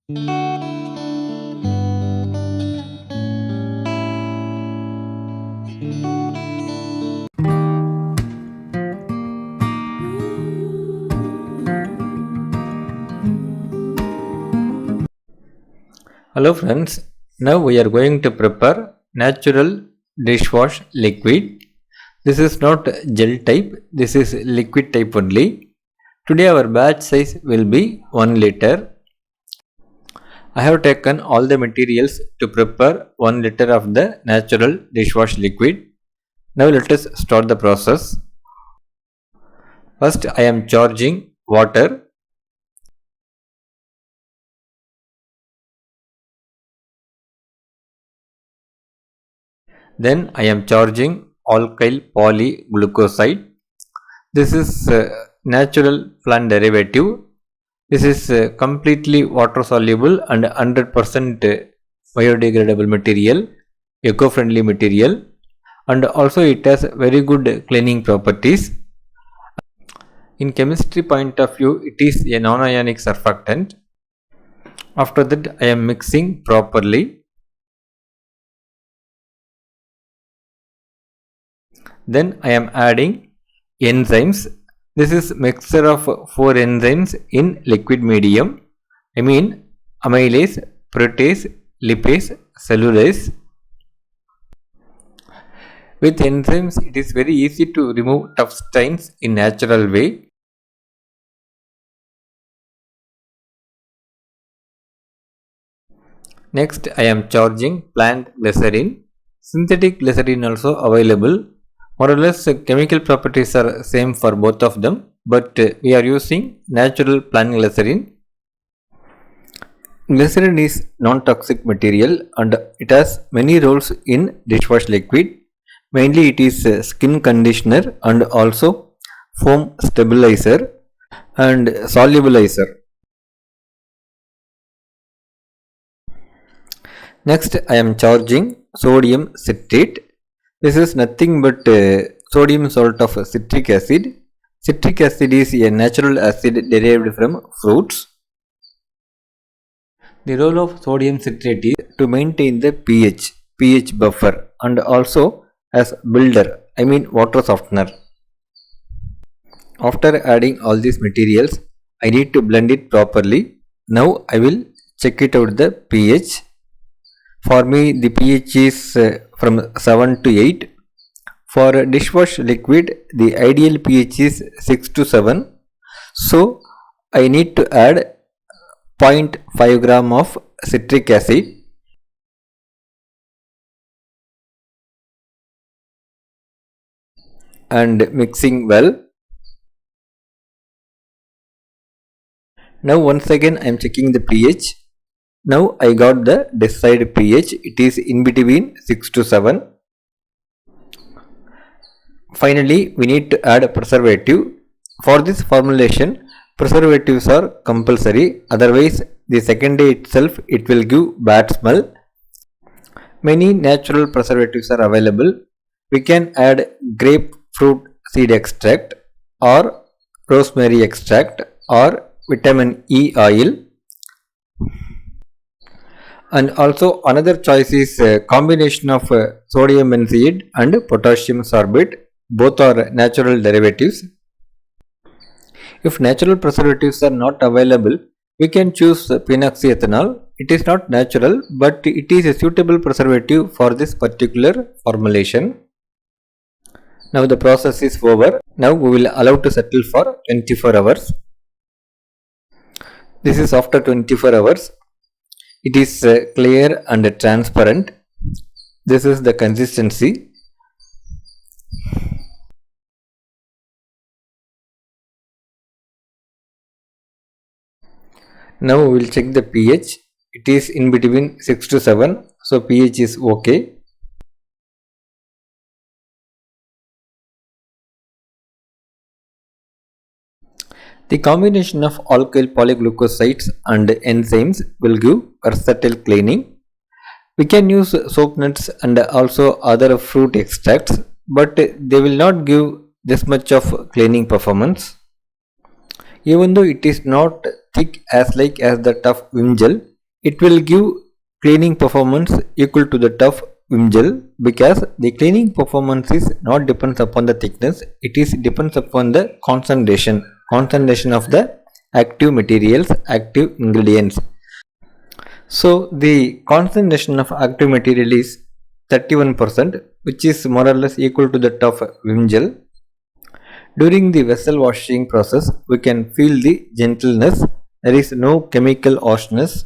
Hello friends, now we are going to prepare natural dishwash liquid. This is not gel type, this is liquid type only. Today our batch size will be 1 liter. I have taken all the materials to prepare 1 liter of the natural dishwash liquid. Now let us start the process. First I am charging water. Then I am charging alkyl polyglucoside. This is natural plant derivative. This is completely water soluble and 100% biodegradable material, eco-friendly material, and also it has very good cleaning properties. In chemistry point of view, it is a non-ionic surfactant. After that I am mixing properly. Then I am adding enzymes. This is mixture of 4 enzymes in liquid medium. I mean amylase, protease, lipase, cellulase. With enzymes it is very easy to remove tough stains in natural way. Next I am charging plant glycerin. Synthetic glycerin also available. More or less chemical properties are same for both of them, but we are using natural plant glycerin. Glycerin is non-toxic material and it has many roles in dishwash liquid. Mainly it is skin conditioner and also foam stabilizer and solubilizer. Next I am charging sodium citrate. This is nothing but sodium salt of citric acid. Citric acid is a natural acid derived from fruits. The role of sodium citrate is to maintain the pH buffer and also as builder, I mean water softener. After adding all these materials, I need to blend it properly. Now I will check it out the pH. For me the pH is from 7 to 8. For dishwash liquid the ideal pH is 6 to 7. So I need to add 0.5 gram of citric acid. And mixing well. Now once again I am checking the pH. Now I got the desired pH. It is in between 6 to 7. Finally we need to add a preservative. For this formulation preservatives are compulsory, otherwise the second day itself it will give bad smell. Many natural preservatives are available. We can add grapefruit seed extract or rosemary extract or vitamin E oil. And also another choice is a combination of sodium benzoate and potassium sorbate. Both are natural derivatives. If natural preservatives are not available, we can choose phenoxyethanol. It is not natural, but it is a suitable preservative for this particular formulation. Now the process is over. Now we will allow to settle for 24 hours. This is after 24 hours. It is clear and transparent. This is the consistency. Now we will check the pH. It is in between 6 to 7. So pH is okay. The combination of alkyl polyglucosides and enzymes will give versatile cleaning. We can use soap nuts and also other fruit extracts, but they will not give this much of cleaning performance. Even though it is not thick as like as that of Vim gel, It will give cleaning performance equal to the tough Vim gel, because the cleaning performance is not depends upon the thickness, it is depends upon the concentration of the active materials, active ingredients. So the concentration of active material is 31%, which is more or less equal to the tough Vim gel. During the vessel washing process, we can feel the gentleness. There is no chemical harshness.